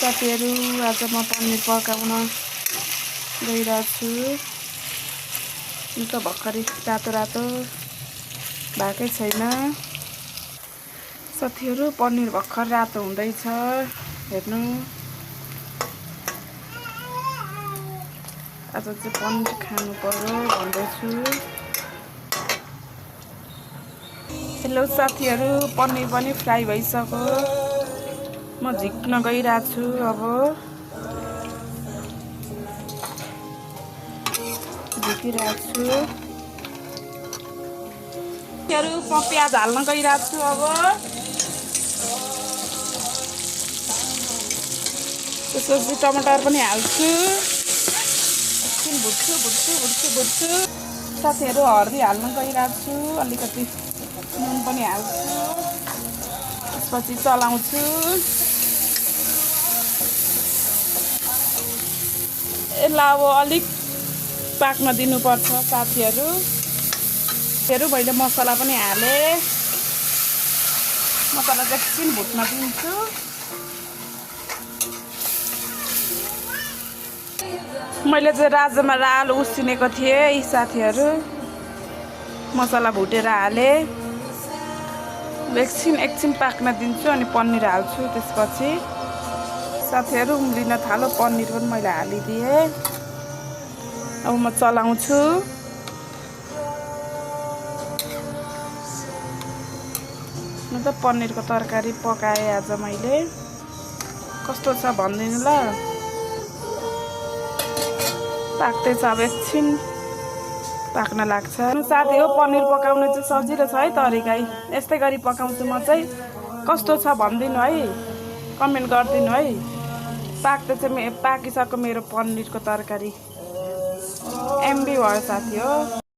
साथीहरु आज म पनिर पकाउन गइरहेछु। त भर्खरै रातो रातो भएकै छैन। साथीहरु पनिर भर्खर रातो हुँदैछ। हेर्नु आज चाहिँ पनिर खानु पर्यो भन्दैछु। हेलो साथीहरु, पनिर पनि फ्राई भइसक्यो। म झिक्न गइरहेछु। अब झिकिरहेछु। म प्याज हाल्न गइरहेछु। अब त्यसपछि टमाटर पनि हाल्छु। एकछिन भुट्छु। साथीहरु हर्दी हाल्न गइरहेछु। अलिकति नुन पनि हाल्छु। त्यसपछि चलाउँछु। यसलाई अब अलिक पाक्न दिनुपर्छ साथीहरु। मैले मसला पनि हाले। मसला चाहिँ एकछिन भुट्न दिन्छु। मैले चाहिँ राजमा र आलु उसिनेको थिएँ यी साथीहरु। मसला भुटेर हाले। एकछिन पाक्न दिन्छु अनि पनिर हाल्छु। त्यसपछि साथीहरु उम्लिन थाल्यो। पनिर पनि मैले हालिदिए। अब म चलाउँछु। म त पनिरको तरकारी पकाएँ आज मैले। कस्तो छ भन्दिनु ल। पाक्दैछ। अब एकछिन पाक्न लाग्छ। साथी हो, पनिर पकाउन चाहिँ सजिलो छ है तरिका। यस्तै गरी पकाउँछु म चाहिँ। कस्तो छ भन्दिनु है। कमेन्ट गर्दिनु है। पाकिसक्यो मेरो पनिरको तरकारी। एमबी भयो साथी हो।